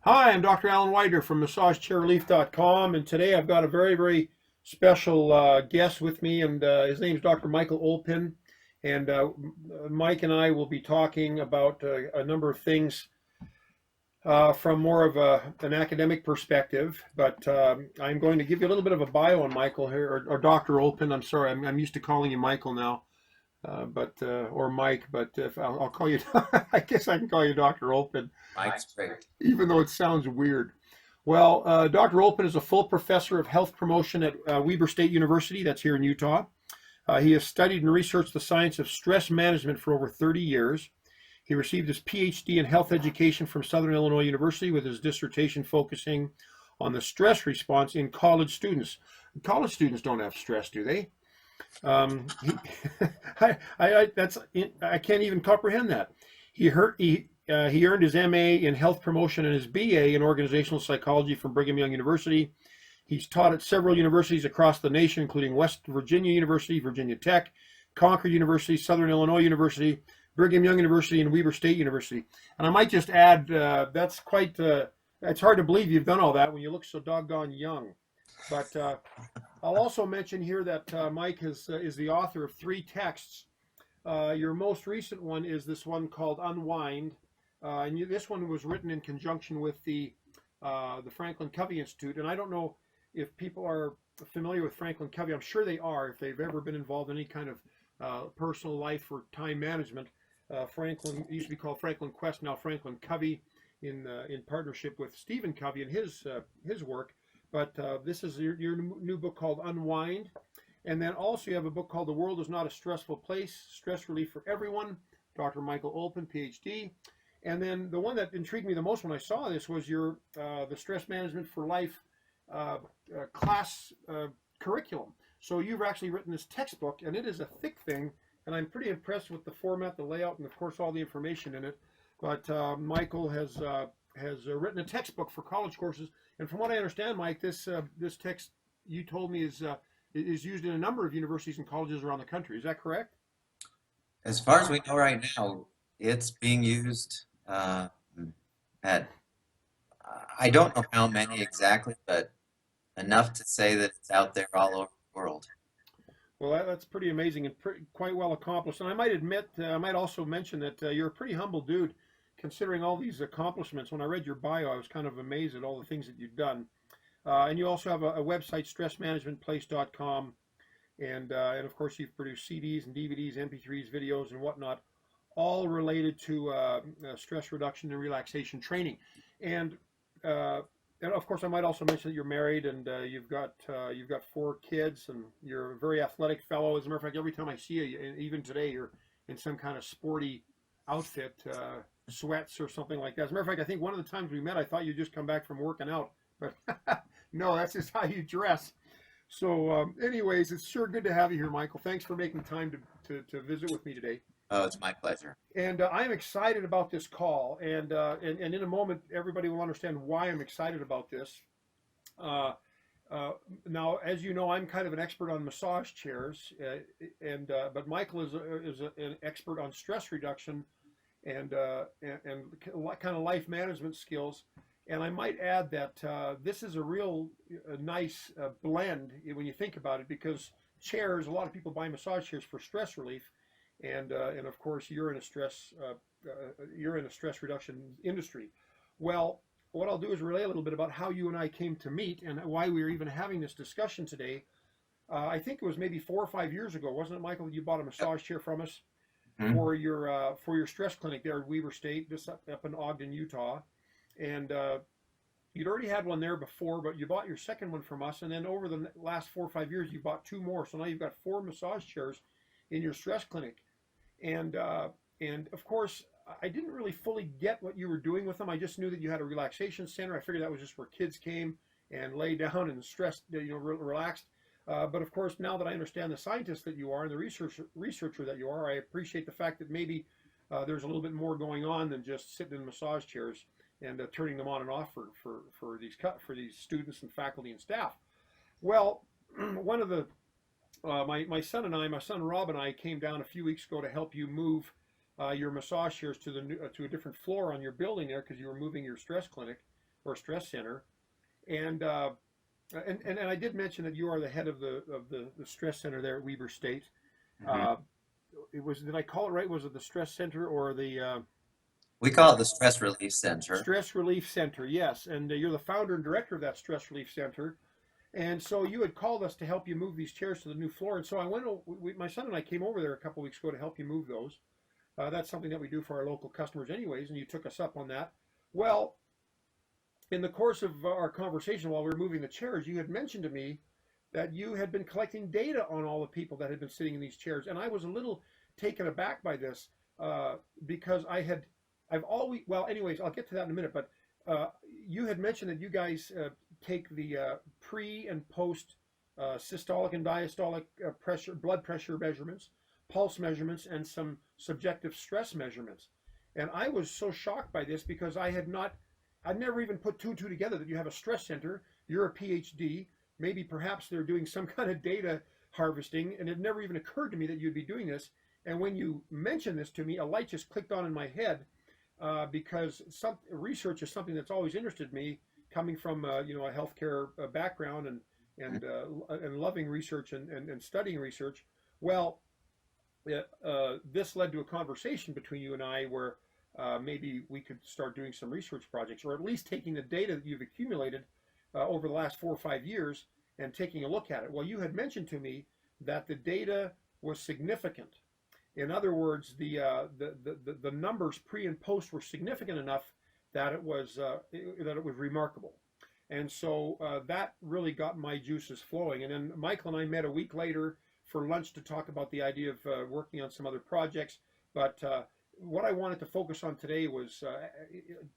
Hi, I'm Dr. Alan Wider from MassageChairRelief.com, and today I've got a very special guest with me, and his name is Dr. Michael Olpin. And Mike and I will be talking about a number of things from more of an academic perspective. But I'm going to give you a little bit of a bio on Michael here, or Dr. Olpin. I'm sorry, I'm used to calling you Michael now, or Mike. But if I'll call you, I guess I can call you Dr. Olpin, Mike's great. even though it sounds weird. Well, Dr. Olpin is a full professor of health promotion at Weber State University, that's here in Utah. He has studied and researched the science of stress management for over 30 years. He received his PhD in health education from Southern Illinois University with his dissertation focusing on the stress response in college students. College students don't have stress, do they? He, I can't even comprehend that. He earned his MA in health promotion and his BA in organizational psychology from Brigham Young University. He's taught at several universities across the nation, including West Virginia University, Virginia Tech, Concord University, Southern Illinois University, Brigham Young University, and Weber State University. And I might just add, that's quite, it's hard to believe you've done all that when you look so doggone young. But I'll also mention here that Mike is the author of 3 texts. Your most recent one is this one called Unwind. This one was written in conjunction with the Franklin Covey Institute. And I don't know if people are familiar with Franklin Covey. I'm sure they are if they've ever been involved in any kind of personal life or time management. Franklin used to be called Franklin Quest, now Franklin Covey, in partnership with Stephen Covey and his work. But this is your new book called Unwind. And then also you have a book called The World is Not a Stressful Place, Stress Relief for Everyone, Dr. Michael Olpin, PhD. And then the one that intrigued me the most when I saw this was your the Stress Management for Life class curriculum. So you've actually written this textbook, and it is a thick thing, and I'm pretty impressed with the format, the layout, and of course all the information in it. But Michael has written a textbook for college courses, and from what I understand, Mike, this text you told me is used in a number of universities and colleges around the country. Is that correct? As far as we know right now, it's being used at, I don't know how many exactly, but enough to say that it's out there all over the world. Well, that's pretty amazing and quite well accomplished. And I might admit, I might also mention that you're a pretty humble dude, considering all these accomplishments. When I read your bio, I was kind of amazed at all the things that you've done. And you also have a website, stressmanagementplace.com. And of course, you've produced CDs and DVDs, MP3s, videos, and whatnot, all related to stress reduction and relaxation training. And of course, I might also mention that you're married and you've got 4 kids, and you're a very athletic fellow. As a matter of fact, every time I see you, and even today, you're in some kind of sporty outfit, sweats or something like that. As a matter of fact, I think one of the times we met, I thought you'd just come back from working out, but no, that's just how you dress. So, anyways, it's sure good to have you here, Michael. Thanks for making time to visit with me today. Oh, it's my pleasure. And I'm excited about this call, and in a moment, everybody will understand why I'm excited about this. Now, as you know, I'm kind of an expert on massage chairs, but Michael is an expert on stress reduction and kind of life management skills. And I might add that this is a real nice blend when you think about it, because chairs, a lot of people buy massage chairs for stress relief. And of course you're in a stress reduction industry. Well, what I'll do is relay a little bit about how you and I came to meet and why we are even having this discussion today. I think it was maybe 4 or 5 years ago, wasn't it, Michael? That you bought a massage chair from us for your stress clinic there at Weber State, this up in Ogden, Utah, and you'd already had one there before, but you bought your second one from us, and then over the last 4 or 5 years, you bought 2 more. So now you've got 4 massage chairs in your stress clinic. And of course, I didn't really fully get what you were doing with them. I just knew that you had a relaxation center. I figured that was just where kids came and lay down and stressed, relaxed. But of course, now that I understand the scientist that you are and the researcher that you are, I appreciate the fact that maybe there's a little bit more going on than just sitting in massage chairs and turning them on and off for these students and faculty and staff. Well, one of the my son Rob and I came down a few weeks ago to help you move your massage chairs to a different floor on your building there, because you were moving your stress clinic or stress center. And and I did mention that you are the head of the stress center there at Weber State. Hmm. It was, did I call it right? Was it the stress center or the We call it the Stress Relief Center. stress relief center? Yes, and you're the founder and director of that stress relief center. And so you had called us to help you move these chairs to the new floor. And so I went. My son and I came over there a couple of weeks ago to help you move those. That's something that we do for our local customers, anyways. And you took us up on that. Well, in the course of our conversation while we were moving the chairs, you had mentioned to me that you had been collecting data on all the people that had been sitting in these chairs, and I was a little taken aback by this because I've always, well, anyways, I'll get to that in a minute, but you had mentioned that you guys take the pre and post systolic and diastolic pressure, blood pressure measurements, pulse measurements, and some subjective stress measurements. And I was so shocked by this because I'd never even put two and two together that you have a stress center, you're a PhD, maybe perhaps they're doing some kind of data harvesting, and it never even occurred to me that you'd be doing this. And when you mentioned this to me, a light just clicked on in my head because research is something that's always interested me, coming from a healthcare background and loving research and studying research. Well, this led to a conversation between you and I where maybe we could start doing some research projects, or at least taking the data that you've accumulated over the last 4 or 5 years and taking a look at it. Well, you had mentioned to me that the data was significant. In other words, the numbers pre and post were significant enough that it was remarkable. And so that really got my juices flowing. And then Michael and I met a week later for lunch to talk about the idea of working on some other projects. But what I wanted to focus on today was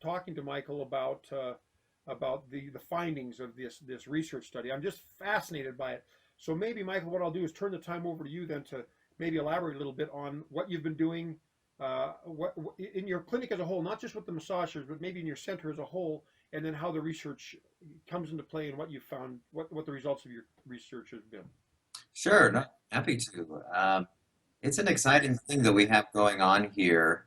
talking to Michael about the findings of this research study. I'm just fascinated by it. So maybe, Michael, what I'll do is turn the time over to you then to maybe elaborate a little bit on what you've been doing what in your clinic as a whole, not just with the massagers, but maybe in your center as a whole, and then how the research comes into play and what you found, what the results of your research have been. Sure, no, happy to. It's an exciting thing that we have going on here.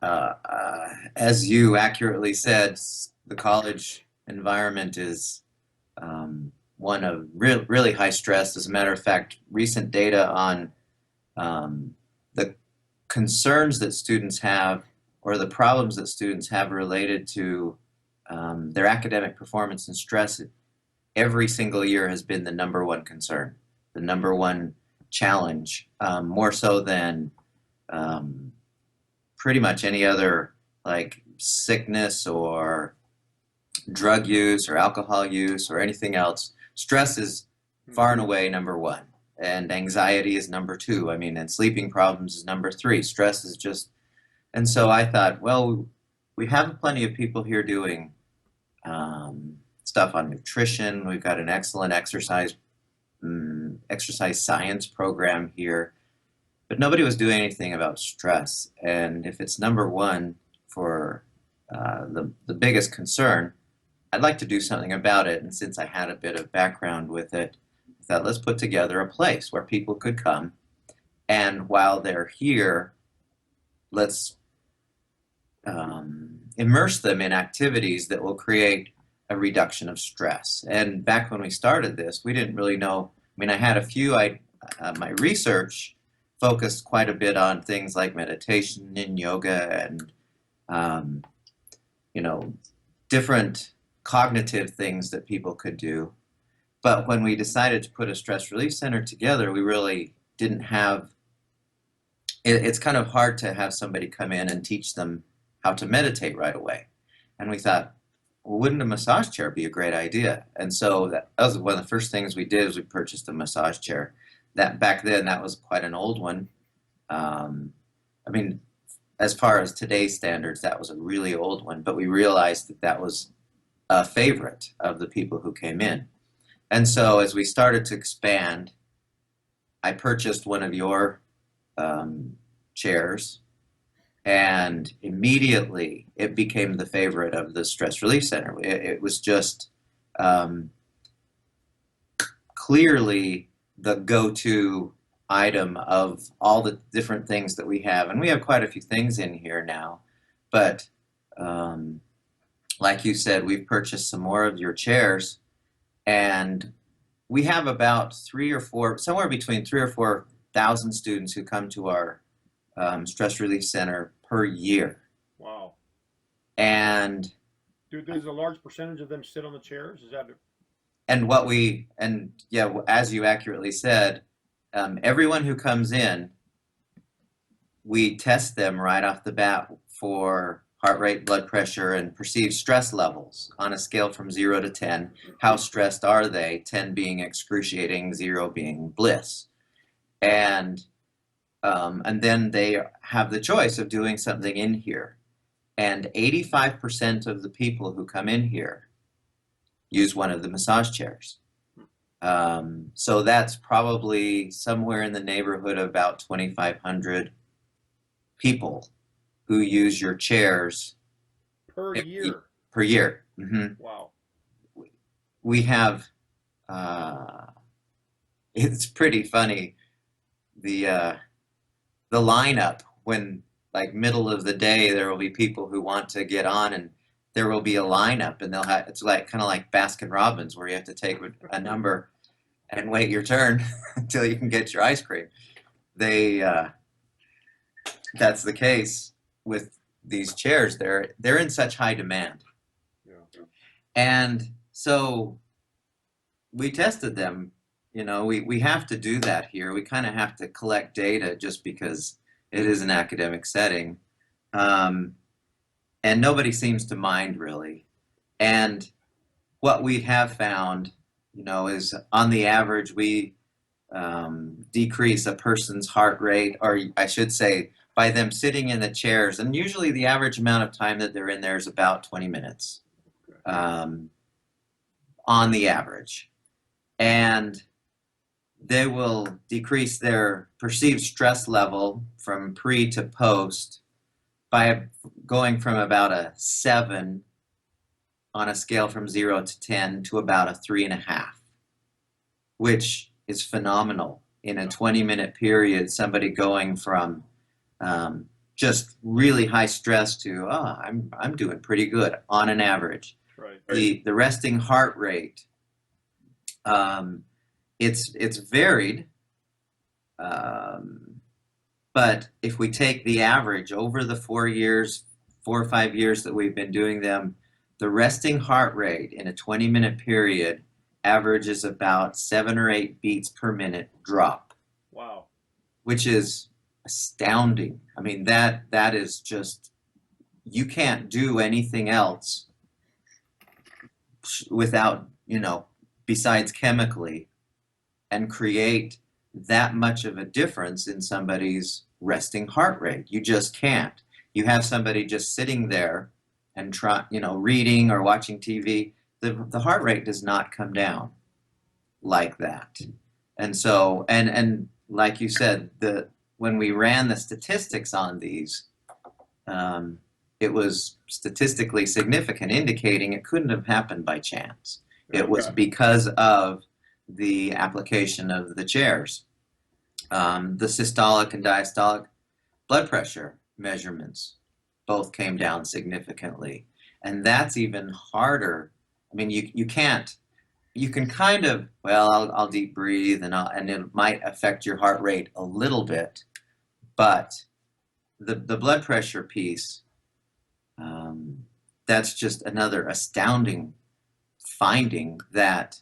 As you accurately said, the college environment is one of really high stress. As a matter of fact, recent data on the concerns that students have or the problems that students have related to their academic performance and stress every single year has been the number one concern, the number one challenge, more so than pretty much any other, like sickness or drug use or alcohol use or anything else. Stress is far and away number one, and anxiety is number two. I mean, and sleeping problems is number three. Stress is just, and so I thought, well, we have plenty of people here doing stuff on nutrition. We've got an excellent exercise science program here, but nobody was doing anything about stress. And if it's number one for the biggest concern, I'd like to do something about it. And since I had a bit of background with it, I thought, let's put together a place where people could come, and while they're here, let's immerse them in activities that will create a reduction of stress. And back when we started this, we didn't really know. I mean, I had a few, my research focused quite a bit on things like meditation and yoga and, different cognitive things that people could do. But when we decided to put a stress relief center together, we really didn't have, it's kind of hard to have somebody come in and teach them how to meditate right away. And we thought, well, wouldn't a massage chair be a great idea? And so that was one of the first things we did, is we purchased a massage chair. That back then, that was quite an old one. I mean, as far as today's standards, that was a really old one, but we realized that that was a favorite of the people who came in. And so as we started to expand, I purchased one of your chairs, and immediately it became the favorite of the Stress Relief Center. It was just clearly the go-to item of all the different things that we have. And we have quite a few things in here now, but like you said, we've purchased some more of your chairs, and we have about somewhere between 3 or 4 thousand students who come to our stress relief center per year. Wow. And Does a large percentage of them sit on the chairs? Is that yeah, as you accurately said, everyone who comes in, we test them right off the bat for heart rate, blood pressure, and perceived stress levels on a scale from 0 to 10. How stressed are they? 10 being excruciating, 0 being bliss. And then they have the choice of doing something in here. And 85% of the people who come in here use one of the massage chairs. So that's probably somewhere in the neighborhood of about 2,500 people who use your chairs per year? Per year. Mm-hmm. Wow. We have, it's pretty funny, the lineup when, like, middle of the day, there will be people who want to get on, and there will be a lineup, and it's like kind of like Baskin Robbins, where you have to take a number and wait your turn until you can get your ice cream. That's the case with these chairs. They're in such high demand. Yeah. And so we tested them. You know, we have to do that here. We kind of have to collect data just because it is an academic setting. And nobody seems to mind, really. And what we have found, you know, is on the average, we decrease a person's heart rate, or I should say, by them sitting in the chairs. And usually the average amount of time that they're in there is about 20 minutes on the average. And they will decrease their perceived stress level from pre to post by going from about a 7 on a scale from 0 to 10 to about a 3.5, which is phenomenal. In a 20-minute period, somebody going from just really high stress to, I'm doing pretty good on an average. Right. The resting heart rate, it's varied, but if we take the average over the 4 or 5 years that we've been doing them, the resting heart rate in a 20-minute period averages about 7 or 8 beats per minute drop. Wow. Which is astounding. I mean, that is just, you can't do anything else without, you know, besides chemically, and create that much of a difference in somebody's resting heart rate. You just can't. You have somebody just sitting there and reading or watching TV, the heart rate does not come down like that. And so, and like you said, when we ran the statistics on these, it was statistically significant, indicating it couldn't have happened by chance. It was because of the application of the chairs. The systolic and diastolic blood pressure measurements both came down significantly. And that's even harder. I mean, you can kind of, I'll deep breathe and it might affect your heart rate a little bit, but the blood pressure piece, that's just another astounding finding, that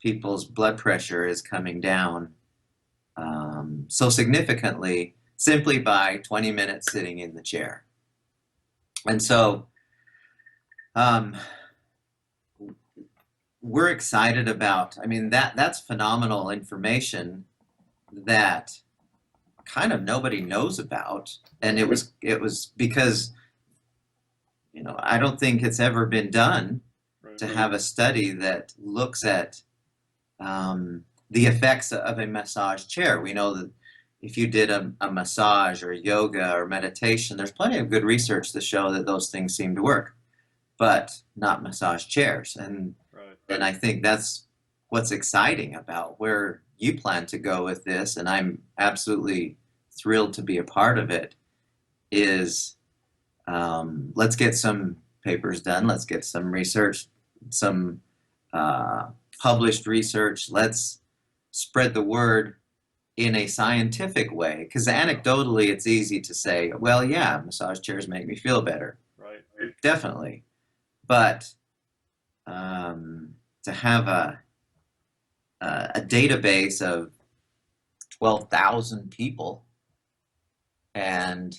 people's blood pressure is coming down so significantly simply by 20 minutes sitting in the chair. And so we're excited about, I mean, that's phenomenal information that kind of nobody knows about. And it was because, you know, I don't think it's ever been done to have a study that looks at the effects of a massage chair. We know that if you did a massage or yoga or meditation, there's plenty of good research to show that those things seem to work, but not massage chairs. And I think that's what's exciting about where you plan to go with this, and I'm absolutely thrilled to be a part of it, is let's get some papers done. Let's get some research, some published research. Let's spread the word in a scientific way. Because anecdotally, it's easy to say, well, yeah, massage chairs make me feel better. Right. Definitely. But to have a database of 12,000 people, and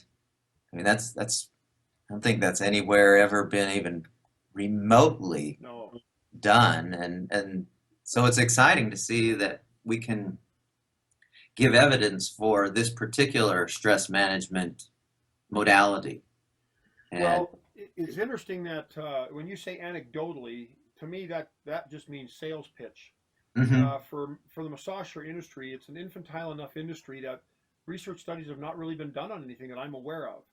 I mean that's I don't think that's anywhere ever been even remotely No. done, and so it's exciting to see that we can give evidence for this particular stress management modality. And Well, it's interesting that when you say anecdotally, to me that just means sales pitch. mhm, For the massage chair industry, it's an infantile enough industry that research studies have not really been done on anything that I'm aware of.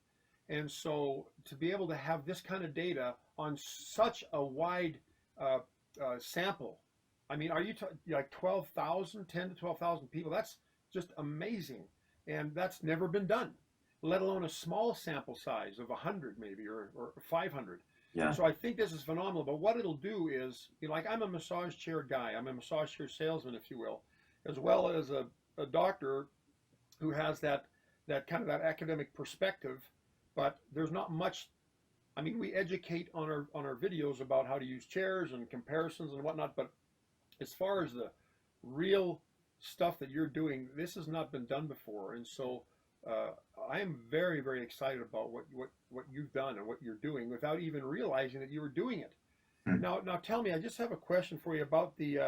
And so to be able to have this kind of data on such a wide uh, sample, I mean, are you like 12,000, 10 to 12,000 people? That's just amazing. And that's never been done, let alone a small sample size of 100 maybe or 500. yeah, So I think this is phenomenal. But what it'll do is, you know, like I'm a massage chair guy, I'm a massage chair salesman, if you will, as well as a doctor who has that kind of that academic perspective. But there's not much. I mean, we educate on our videos about how to use chairs and comparisons and whatnot. But as far as the real stuff that you're doing, this has not been done before, and so uh, I am very, very excited about what you've done and what you're doing without even realizing that you were doing it. mm, Now, tell me, I just have a question for you about the.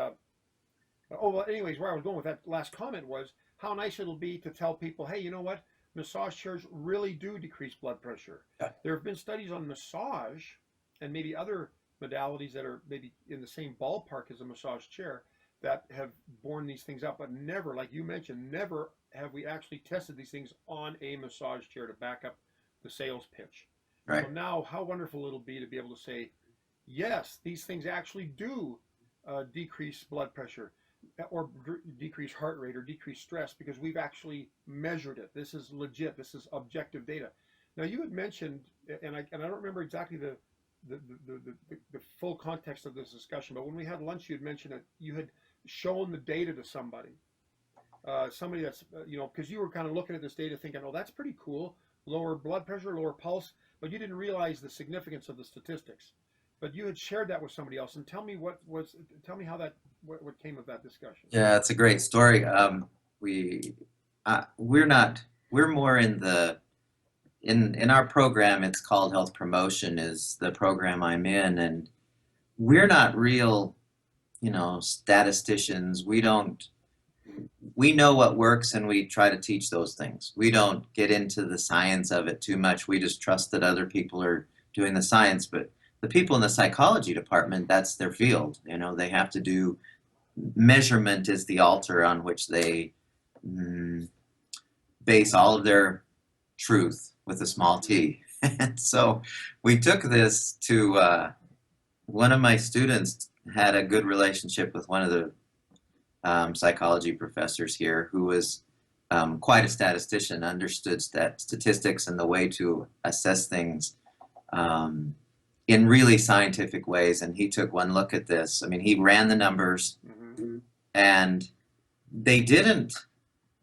Oh, well, anyways, where I was going with that last comment was how nice it'll be to tell people, hey, you know what? Massage chairs really do decrease blood pressure. yeah, There have been studies on massage and maybe other modalities that are maybe in the same ballpark as a massage chair that have borne these things out, but never, like you mentioned, never have we actually tested these things on a massage chair to back up the sales pitch. So right. now, how wonderful it'll be to be able to say, yes, these things actually do decrease blood pressure or decrease heart rate or decrease stress because we've actually measured it. This is legit. This is objective data. Now you had mentioned, and I don't remember exactly the full context of this discussion, but when we had lunch, you had mentioned that you had shown the data to somebody that's you know, because you were kind of looking at this data thinking, oh, that's pretty cool, lower blood pressure, lower pulse, but you didn't realize the significance of the statistics. But you had shared that with somebody else, and tell me how what came of that discussion. Yeah, it's a great story. We we're not we're more in the in our program. It's called Health Promotion, is the program I'm in, and we're not real, you know, statisticians. We know what works and we try to teach those things. We don't get into the science of it too much. We just trust that other people are doing the science. But the people in the psychology department, that's their field. You know, they have to do measurement is the altar on which they mm, base all of their truth with a small t. And so we took this to one of my students had a good relationship with one of the psychology professors here who was quite a statistician, understood statistics and the way to assess things in really scientific ways. And he took one look at this. I mean, he ran the numbers, Mm-hmm. and they didn't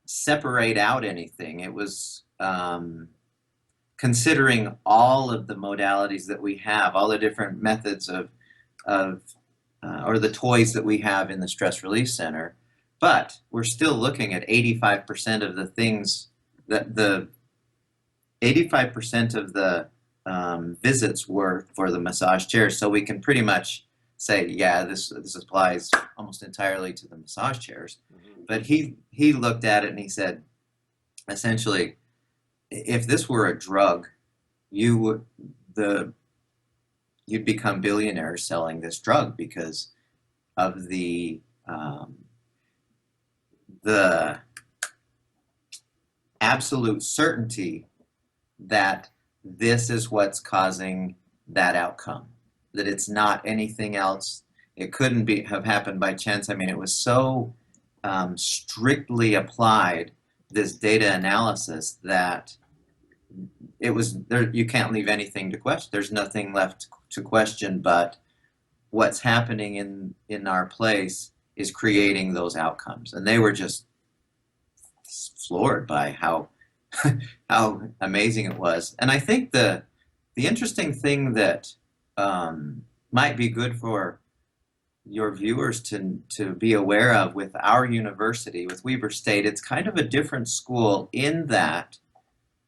separate out anything. It was considering all of the modalities that we have, all the different methods of or the toys that we have in the Stress Relief Center, but we're still looking at 85% of the things that the 85% of the visits were for the massage chairs. So we can pretty much say, yeah, this applies almost entirely to the massage chairs. Mm-hmm. But he looked at it and he said, essentially, if this were a drug, you would you'd become billionaires selling this drug because of the absolute certainty that this is what's causing that outcome, that it's not anything else. It couldn't have happened by chance. I mean, it was so strictly applied, this data analysis, that it was there. You can't leave anything to question. There's nothing left to question, but what's happening in our place is creating those outcomes, and they were just floored by how how amazing it was. And I think the interesting thing that might be good for your viewers to be aware of with our university, with Weber State, it's kind of a different school in that,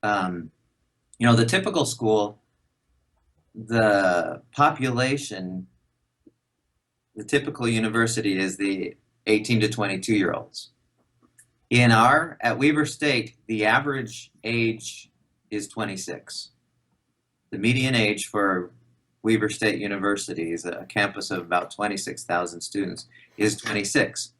the typical school, the population, the typical university is the 18 to 22-year-olds. At Weber State, the average age is 26. The median age for Weber State University is a campus of about 26,000 students is 26.